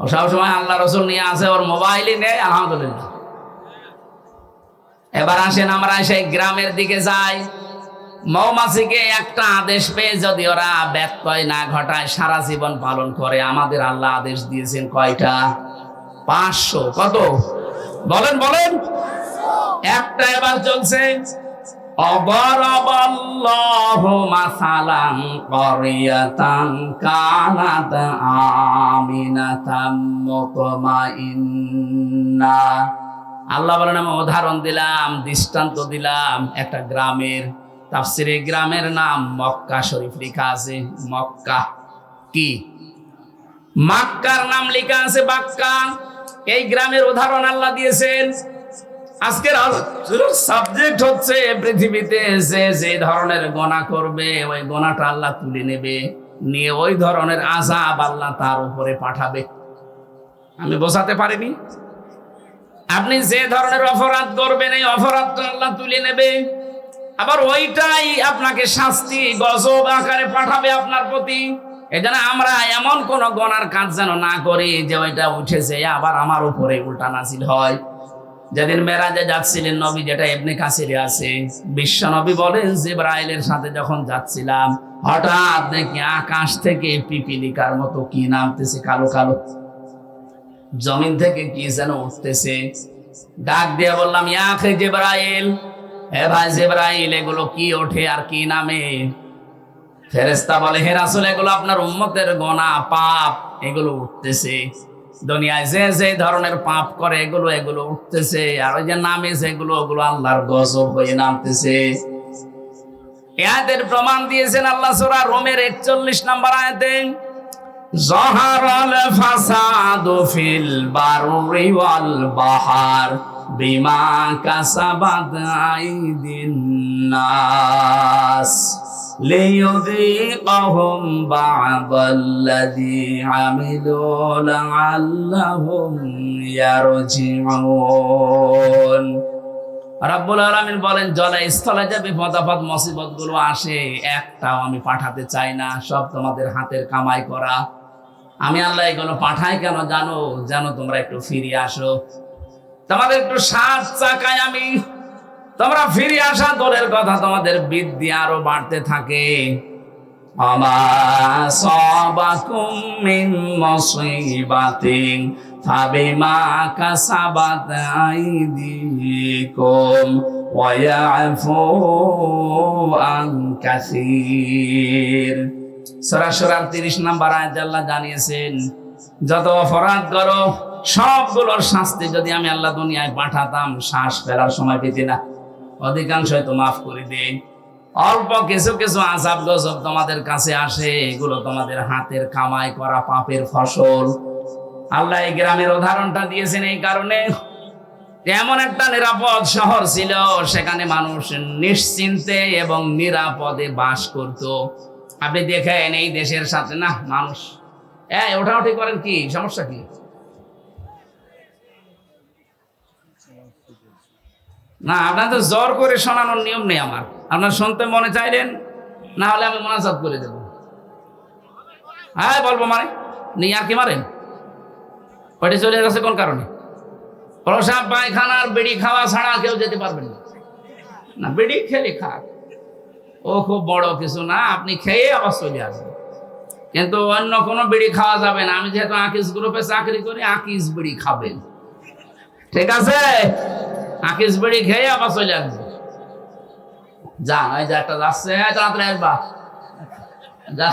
ও সবসময় আল্লাহ রসুল নিয়ে আসে, ওর মোবাইলই নেই। আলহামদুলিল্লাহ। এবার আসেন আমরা সেই গ্রামের দিকে যাই। মৌমাছিকে একটা আদেশ পেয়ে যদি ওরা ব্যত্যয় না ঘটায়, সারা জীবন পালন করে। আমাদের আল্লাহ আদেশ দিয়েছেন কয়টা? 500। কত বলেন বলেন? একটা এবার চলছে। অবরাবাল্লাহু মাসালান ক্বরিয়াতান কানাত আমিনাতাম মুতমাইন্না। আল্লাহ বলেন আমি উদাহরণ দিলাম, দৃষ্টান্ত দিলাম একটা গ্রামের। তাফসিরে গ্রামের নাম মক্কা শরীফ লেখা আছে। মক্কা কি? মক্কার নাম লেখা আছে বাক্কা। এই গ্রামের উদাহরণ আল্লাহ দিয়েছেন। আজকের সাবজেক্ট হচ্ছে পৃথিবীতে যে ধরনের গোনা করবে, ওই গোনাটা আল্লাহ তুলে নেবে, নিয়ে ওই ধরনের আযাব আল্লাহ তার উপরে পাঠাবে। আমি বোঝাতে পারিনি? আপনি যে ধরনের অপরাধ করবেন, এই অপরাধটা আল্লাহ তুলে নেবে, আবার ওইটাই আপনাকে শাস্তি গজব আকারে পাঠাবে আপনার প্রতি। এজন্য আমরা এমন কোন গনার কাজ যেন না করি যে ওইটা উঠেছে আবার আমার উপরে উল্টা নাজিল হয়। যেদিন মেরাজে যাচ্ছিলেন নবী, যেটা ইবনে কাসিরে আছে, বিশ্ব নবী বলেন জিবরাইলের সাথে যখন যাচ্ছিলাম হঠাৎ দেখি আকাশ থেকে পিপিলিকার মতো কি নামতেছে, কালো কালো, জমিন থেকে কি যেন উঠতেছে। ডাক দিয়ে বললাম, ইয়া আখি জিবরাইল, হে ভাই জিবরাইল, এগুলো কি ওঠে আর কি নামে? ফেরেশতা বলে, হে রাসূল, এগুলো আপনার উম্মতের গোনা পাপ, এগুলো উঠতেছে। দুনিয়ায় যে যে ধরনের পাপ করে এগুলো এগুলো উঠতেছে, আর ওই যে নামে যেগুলো, ওগুলো আল্লাহর গজব হয়ে নামতেছে। আয়াতের প্রমাণ দিয়েছেন আল্লাহ সূরা রোমের 41 নম্বর আয়াতে, যাহারাল ফাসাদু ফিল বাররি ওয়াল বাহার বিমা কাসাবাত আইদিন নাস লিয়ুযীকাহুম বা'দাল্লাযী আমিলু লা'আল্লাহুম ইয়ারজিউন। রাব্বুল আলামিন বলেন, জলে স্থলে যে বিপদ আপদ মুসিবত গুলো আসে, একটাও আমি পাঠাতে চাই না, সব তোমাদের হাতের কামাই করা। আমি আল্লাহ এগুলো পাঠাই কেন জানো? জানো তোমরা একটু ফিরে আসো, তোমাদের একটু সাত চাকায় আমি, তোমরা ফিরে আসা দলের কথা, তোমাদের বৃদ্ধি আরো বাড়তে থাকে। আমা সাবাকুম মিন মুসিবাতিন ফাবিমা কাসাবাত আইদিকুম ওয়া ইয়াফু আন কাসীর। সূরা শুরার 30 নম্বর আয়াতে আল্লাহ জানিয়েছেন, যত অপরাধ করো সবগুলোর শাস্তি যদি আমি আল্লাহ দুনিয়ায় পাঠাতাম, শ্বাস ফেলার সময় পেতে না, অধিকাংশই তো মাফ করে দেন। অল্প কিছু কিছু আযাব গজব তোমাদের কাছে আসে, এগুলো তোমাদের হাতের কামাই করা পাপের ফসল। আল্লাহ এই গ্রামের উদাহরণটা দিয়েছেন এই কারণে, এমন একটা নিরাপদ শহর ছিল, সেখানে মানুষ নিশ্চিন্তে এবং নিরাপদে বাস করত। আপনি দেখেন এই দেশের সাথে না মানুষ ওঠাউঠি করেন, কি সমস্যা কি? না, আপনার তো জোর করে শোনানোর নিয়ম নেই আমার, আপনার শুনতে মনে চাইলেন, না হলে আমি মোনাজাত করে দেবো। হ্যাঁ বলবো, মানে নিয়ে আর কি মারেন, পেটে চলে গেছে কোন কারণে? প্রসাব পায়খানার বিড়ি খাওয়া ছাড়া কেউ যেতে পারবেন না। বিড়ি খেলে খাক, ও খুব বড় কিছু না, আপনি খেয়ে আবার চলে আসবেন, কিন্তু অন্য কোনো বিড়ি খাওয়া যাবে না। আমি যেহেতু আকিস গ্রুপে চাকরি করি, আকিস বিড়ি খাবেন, ঠিক আছে? আকিস বিড়ি খেয়ে আবার চলে আসবে। যান, ওই যে একটা যাচ্ছে, তাড়াতাড়ি আসবা, যা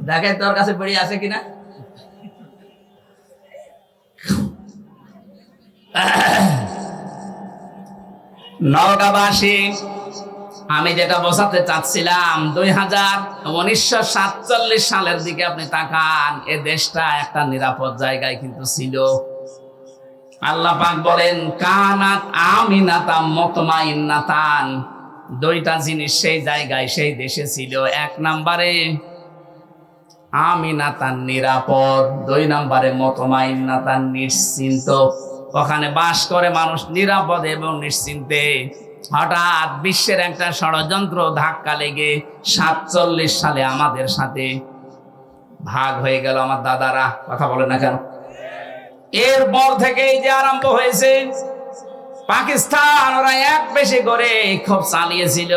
দেখে তোর কাছে বিড়ি আছে কিনা। নওগাঁবাসী, আমি যেটা বোঝাতে চাচ্ছিলাম, 1947 সালের দিকে আপনি তাকান, এ দেশটা একটা নিরাপদ জায়গায় কিন্তু ছিল। আল্লাহ পাক বলেন, কানাত আমিনাতাম মুতমাইন্নাতান, দুইটা জিনিস সেই জায়গায় সেই দেশে ছিল। এক নম্বরে আমিনাতান নিরাপদ, 2 নম্বরে মুতমাইন্নাতান নিশ্চিন্ত। ওখানে বাস করে মানুষ নিরাপদ এবং নিশ্চিন্তে। হঠাৎ বিশ্বের একটা ষড়যন্ত্র ধাক্কা লেগে 47 সালে আমাদের সাথে ভাগ হয়ে গেল। আমার দাদারা কথা বলে না কেন? এরপর থেকেই যে আরম্ভ হয়েছে, পাকিস্তান ওরা এক বেশি করে খুব চালিয়েছিল,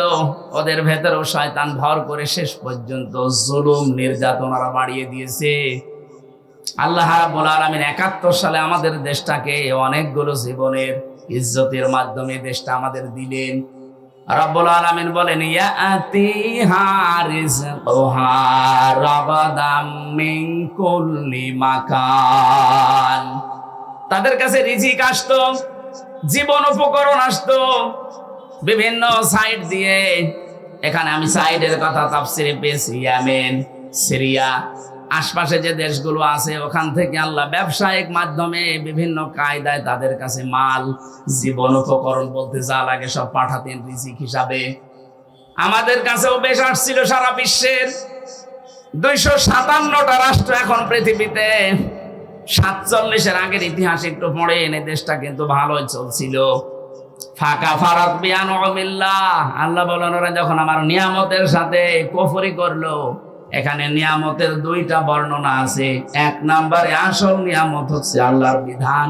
ওদের ভেতরেও শয়তান ভর করে শেষ পর্যন্ত জুলুম নির্যাতন ওরা বাড়িয়ে দিয়েছে। আল্লাহ রাব্বুল আলামিন 71 সালে আমাদের দেশটাকে অনেকগুলো জীবনের ইজ্জতের মাধ্যমে দেশটা আমাদের দিলেন। রাব্বুল আলামিন বলেন, ইয়াতিহা রিজকুহা রাগাদাম মিন কুল্লি মাকান, তাদের কাছে রিজিক আসতো, জীবন উপকরণ আসতো বিভিন্ন সাইড দিয়ে। এখানে আমি সাইডের কথা তাফসিরে পেয়েছি, ইয়েমেন, সিরিয়া, আশপাশে যে দেশগুলো আছে, ওখান থেকে আল্লাহ ব্যবসায়িক মাধ্যমে বিভিন্ন কায়দায় তাদের কাছে মাল, জীবন উপকরণ বলতে যা লাগে সব পাঠাতেন রিজিক হিসাবে। আমাদের কাছেও বেশ আসছিল সারা বিশ্বের 257টা রাষ্ট্র এখন পৃথিবীতে। 47-এর আগের ইতিহাস একটু পড়ে এনে দেশটা কিন্তু ভালোই চলছিল। ফাঁকা ফারাত বিয়ানুমিল্লাহ, আল্লাহ বলেন ওরা যখন আমার নিয়ামতের সাথে কুফরি করলো, এখানে নিয়ামতের দুইটা বর্ণনা আছে। এক নম্বরে আসল নিয়ামত হচ্ছে আল্লাহর বিধান,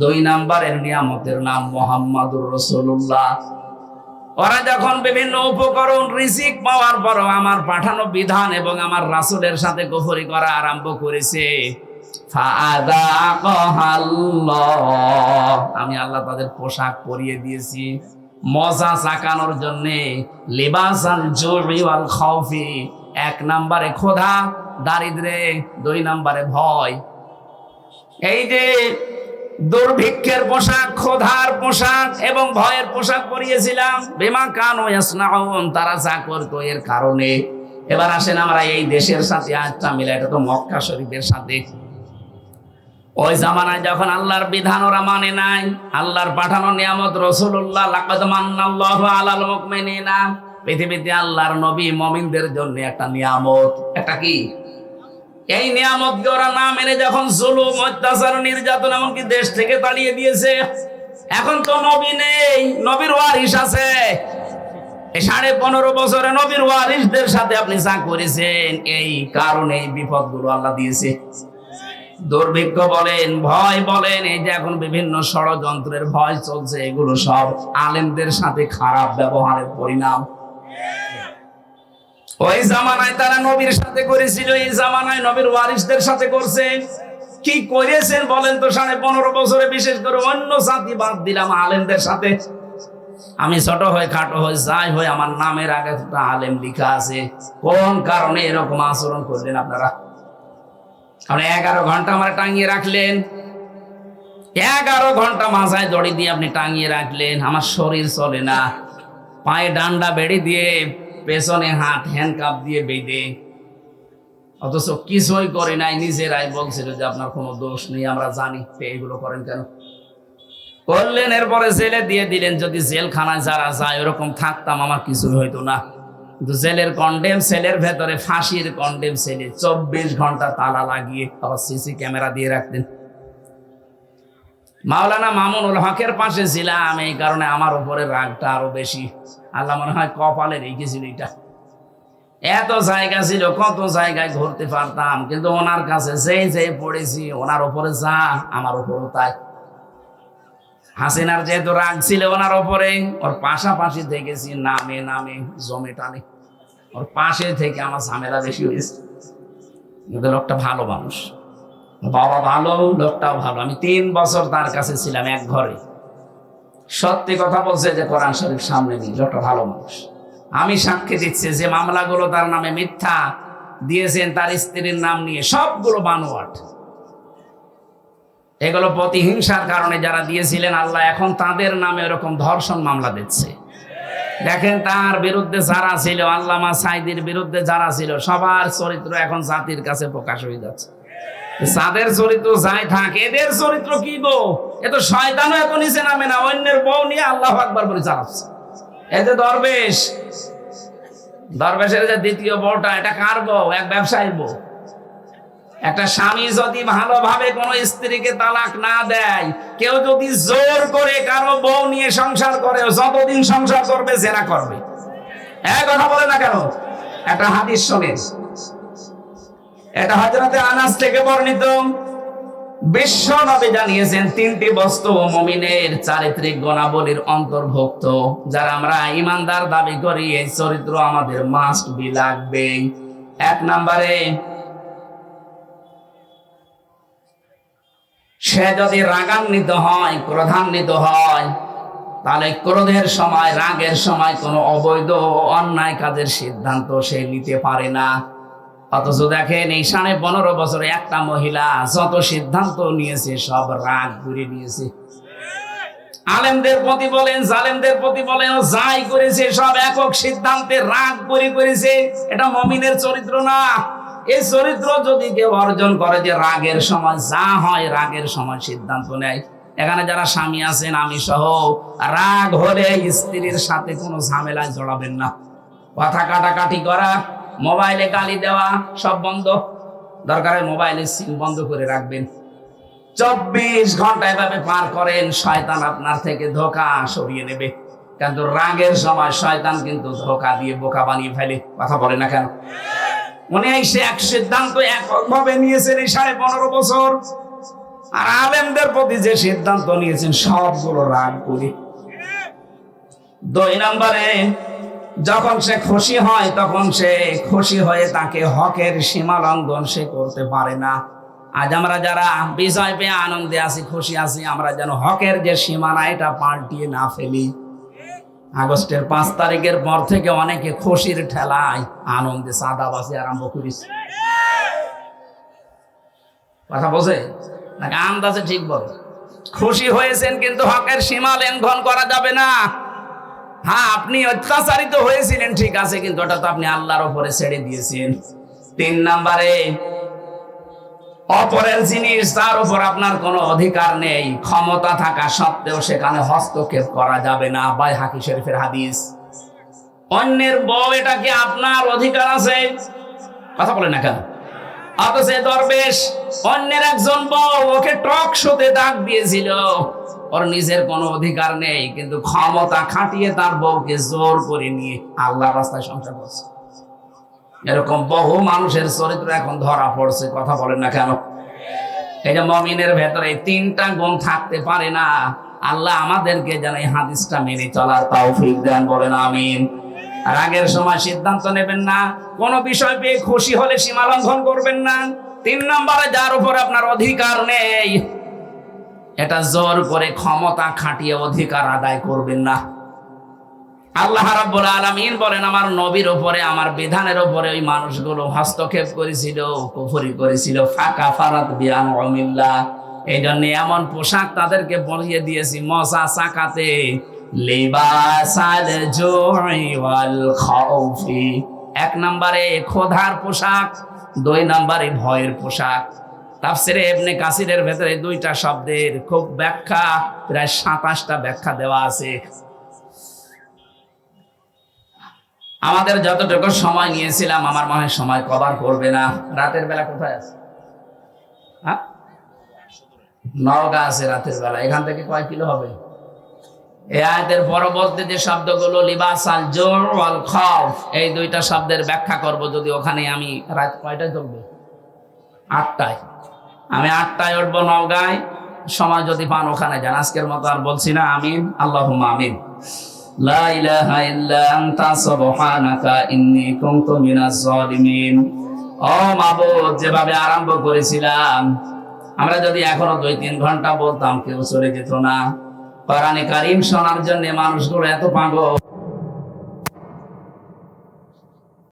দুই নম্বরের নিয়ামতের নাম মুহাম্মাদুর রাসূলুল্লাহ। ওরা যখন বিভিন্ন উপকরণ রিজিক পাওয়ার পরও আমার পাঠানো বিধান এবং আমার রাসূলের সাথে কুফরি করা আরম্ভ করেছে, আমি আল্লাহ তাদের পোশাক পরিয়ে দিয়েছি মজা চাকানোর জন্য। লিবাসাল জুই ওয়াল খাউফি, এক নম্বরে ক্ষুধা দারিদ্রে, দুই নম্বরে ভয়। এই যে দুর্ভিক্ষের পোশাক, ক্ষুধার পোশাক এবং ভয়ের পোশাক পরিয়েছিলাম, বিমা কানু ইয়াসনাউন, তারা যা করতো এর কারণে। এবার আসেন আমরা এই দেশের সাথে আজটা মিলে, এটা তো মক্কা শরীফের সাথে। ওই জামানায় যখন আল্লাহর বিধান ওরা মানে নাই, আল্লাহর পাঠানো নিয়ামত রাসূলুল্লাহ, লাকাদ মান্নাল্লাহু আলাল মুমিনিনা, পৃথিবীতে আল্লাহর নবী মুমিনদের জন্য একটা নিয়ামত। একটা কি? এই নিয়ামতকে ওরা না মেনে যখন জুলুম, অত্যাচার, নির্যাতন এমনকি দেশ থেকে তাড়িয়ে দিয়েছে। এখন তো নবী নেই, নবীর ওয়ারিস আছে। এই 15.5 বছরে নবীর ওয়ারিসদের সাথে আপনি যা করেছেন, এই কারণে এই বিপদগুলো আল্লাহ দিয়েছে। দুর্ভিক্ষ বলেন, ভয় বলেন, এই যে এখন বিভিন্ন ষড়যন্ত্রের ভয় চলছে, এগুলো সব আলেমদের সাথে খারাপ ব্যবহারের পরিণাম। ওই জামানায় তারা নবীর সাথে করেছিল, এই জামানায় নবীর ওয়ারিসদের সাথে করছে। কি করেছেন বলেন তো 15.5 বছরে? বিশেষ করে অন্য জাতি বাদ দিলাম, আলেমদের সাথে। আমি ছোট হয়ে খাটো হয়ে যাই হয়ে আমার নামের আগে একটা আলেম লেখা আছে। কোন কারণে এরকম আচরণ করলেন আপনারা? আপনি 11 ঘন্টা আমার টাঙিয়ে রাখলেন, 11 ঘন্টা মাথায় দড়ি দিয়ে আপনি টাঙিয়ে রাখলেন, আমার শরীর চলে না, পায়ে ডান্ডা বেড়ে দিয়ে, পেছনে হাত হ্যান্ডকাপ দিয়ে বেঁধে, অথচ কিছুই করে নাই। নিজেরাই বলছিল যে আপনার কোনো দোষ নেই, আমরা জানি, এগুলো করেন কেন? করলেন, এরপরে জেলে দিয়ে দিলেন। যদি জেলখানায় যারা যায় ওরকম থাকতাম, আমার কিছু হইতো না। কিন্তু জেলের কন্ডেম সেলের ভেতরে, ফাঁসির কন্ডেম সেলে 24 ঘন্টা তালা লাগিয়ে আবার সিসি ক্যামেরা দিয়ে রাখতেন। মাওলানা মামুনুল হকের পাশে ছিলাম, এই কারণে আমার উপরে রাগটা আরো বেশি। আল্লাহ মনে হয় কপালে রেখেছিল এটা। এত জায়গা ছিল, কত জায়গায় ঘুরতে পারতাম, কিন্তু ওনার কাছে যে পড়েছি, ওনার উপরে যা, আমার উপরও তাই। হাসিনার যেহেতু রাগ ছিল ওনার উপরে, ওর পাশাপাশি থেকেছি, নামে নামে জমে টানে, ওর পাশে থেকে আমার ঝামেলা বেশি হয়েছে। কিন্তু লোকটা ভালো মানুষ, বাবা ভালো, লোকটাও ভালো। আমি 3 বছর তার কাছে ছিলাম এক ঘরে। সত্যি কথা বলছে যে কোরআন শরীফ সামনে নিয়ে, লোকটা ভালো মানুষ। আমি সাক্ষী দিচ্ছি যে মামলাগুলো তার নামে মিথ্যা দিয়েছেন, তার স্ত্রীর নাম নিয়ে, সবগুলো বানোয়াট। এগুলো প্রতিহিংসার কারণে যারা দিয়েছিলেন, আল্লাহ এখন তাদের নামে এরকম ধর্ষণ মামলা দিচ্ছে। দেখেন, তার বিরুদ্ধে যারা ছিল, আল্লামা সাইদির বিরুদ্ধে যারা ছিল, সবার চরিত্র এখন জাতির কাছে প্রকাশ হয়ে যাচ্ছে। যাদের চরিত্র যাই থাকে, এদের চরিত্র কি গো? এ তো শয়তানও এত নিচে নামে না, অন্যের বউ নিয়ে আল্লাহু আকবার বলে চালাচ্ছে। এই যে দরবেশ, দরবেশের যে দ্বিতীয় বউটা, এটা কার বউ? এক ব্যবসায়ীর বউ। একটা স্বামী যদি ভালোভাবে কোনো স্ত্রীকে তালাক না দেয়, কেউ যদি জোর করে কারো বউ নিয়ে সংসার করে, যতদিন সংসার করবে জেনা করবে। এক কথা বলে না কেন? একটা হাদিস শোনেন, এটা হযরতে আনাস থেকে বর্ণিত। বিশ্ব নবী জানিয়েছেন 3টি বস্তু মুমিনের চারিত্রিক গুণাবলীর অন্তর্ভুক্ত। যারা আমরা ঈমানদার দাবি করি, এই চরিত্র আমাদের মাস্ট বি লাগবে। 1 নম্বরে, সে যদি রাগান্বিত হয়, ক্রোধান্বিত হয়, তাহলে ক্রোধের সময়, রাগের সময় কোনো অবৈধ অন্যায় কাজের সিদ্ধান্ত সে নিতে পারে না। অথচ দেখেন, এই 15.5 বছরে একটা মহিলা যত সিদ্ধান্ত নিয়েছে সব রাগ করে নিয়েছে। আলেমদের প্রতি বলেন, জালেমদের প্রতি বলেন, যাই করেছে সব একক সিদ্ধান্তে রাগ করে করেছে। এটা মুমিনের চরিত্র না। এই চরিত্র যদি কেউ অর্জন করে, যে রাগের সময় যা হয়, রাগের সময় সিদ্ধান্ত নেয়। এখানে যারা স্বামী আছেন, আমি সহ, রাগ হলে স্ত্রীর সাথে কোনো ঝামেলায় জড়াবেন না। কথা কাটাকাটি করা, মোবাইলে গালি দেওয়া, সব বন্ধ। দরকারে মোবাইলের সিম বন্ধ করে রাখবেন। 24 ঘন্টা এভাবে পার করেন, শয়তান আপনার থেকে ধোঁকা সরিয়ে নেবে। কিন্তু রাগের সময় শয়তান কিন্তু ধোঁকা দিয়ে বোকা বানিয়ে ফেলে। কথা বলে না কেন? উনি এসে এক সিদ্ধান্ত এককভাবে নিয়েছেন এই 15.5 বছর, আর আলেমদের প্রতি যে সিদ্ধান্ত নিয়েছেন সবগুলো রাগ করি। 2 নম্বরে, যখন সে খুশি হয় তখন সে খুশি হয়ে তাকে হকের সীমা লঙ্ঘন সে করতে পারে না। আজ আমরা যারা বিজয় পেয়ে আনন্দে আছি, খুশি আছি, আমরা যেন হকের যে সীমানা এটা পাল্টিয়ে না ফেলি। আগস্টের 5 তারিখের পর থেকে অনেকে খুশির ঠেলায় আনন্দে চাঁদাবাজি আরম্ভ করেছে। কথা বোঝে নাকি? আন্দাজে ঠিক বল। খুশি হয়েছেন কিন্তু হকের সীমা লঙ্ঘন করা যাবে না। হ্যাঁ, আপনি অত্যাচারিত হয়েছিলেন ঠিক আছে, কিন্তু ওটা তো আপনি আল্লাহর উপরে ছেড়ে দিয়েছেন। 3 নম্বরে, অপরের জিনিস তার উপর আপনার কোনো অধিকার নেই, ক্ষমতা থাকা সত্ত্বেও সেখানে হস্তক্ষেপ করা যাবে না। বাইহাকি শরীফের হাদিস। অন্যের বউ, এটা কি আপনার অধিকার আছে? কথা বলেন না কেন? অথচ দরবেশ অন্যের একজন বউ ওকে টক শোতে ডাক দিয়েছিল, ওর নিজের কোনো অধিকার নেই, কিন্তু ক্ষমতা খাটিয়ে তার বউকে জোর করে নিয়ে আল্লাহর রাস্তায় সংসার করছে। এরকম বহু মানুষের চরিত্র এখন ধরা পড়ছে। কথা বলেন না কেন? এই যে মুমিনের ভেতরে 3টা গুণ থাকতে পারে না। আল্লাহ আমাদেরকে যেন এই হাদিসটা মেনে চলার তৌফিক দেন, বলেন আমিন। আর আগের সময় সিদ্ধান্ত নেবেন না, কোন বিষয় পেয়ে খুশি হলে সীমা লঙ্ঘন করবেন না। 3 নম্বরে, যার উপর আপনার অধিকার নেই এটা জোর করে ক্ষমতা খাটিয়ে অধিকার আদায় করবেন না। আল্লাহ রাব্বুল আলামিন বলেন, আমার নবীর উপরে, আমার বিধানের উপরে ওই মানুষগুলো হস্তক্ষেপ করেছিল, কুফরি করেছিল। ফাকাফারাত বিআনউমিল্লাহ, এই জন্য এমন পোশাক তাদেরকে পরিয়ে দিয়েছি, মজা সাকাতে লিবাসাল জুই ওয়াল খাউফি। 1 নম্বরে ক্ষুধার পোশাক, 2 নম্বরে ভয়ের পোশাক। তাফসিরে ইবনে কাসিরের ভেতরে 2টা শব্দের খুব ব্যাখ্যা, প্রায় 27টা ব্যাখ্যা দেওয়া আছে। আমাদের যতটুকু সময় নিয়েছিলাম আমার মনে হয় সময় কভার করবে না। রাতের বেলা কোথায় আছে? হ্যাঁ, নওগাঁ আছে রাতের বেলা। এখান থেকে কয় কিলো হবে? এই আয়াতের পরবর্তী যে শব্দগুলো লিবাসাল জুর ওয়াল খাউফ, এই 2টা শব্দের ব্যাখ্যা করব। যদি ওখানে আমি রাত কয়টায় চলবে? 8টায়। আমি 8টায় উঠবো নওগাঁয়। সময় যদি পান ওখানে যান। আজকের মতো আর বলছি না। আমিন, আল্লাহুম্মা আমিন। লা ইলাহা ইল্লা আনতা সুবহানাকা ইন্নী কুনতু মিনাজ জালিমিন। ও মাবুদ, যেভাবে আরম্ভ করেছিলাম, আমরা যদি এখনো 2-3 ঘন্টা বলতাম কেউ চলে যেত না। কোরআনে কারীম শোনার জন্য মানুষগুলো এত পাগল।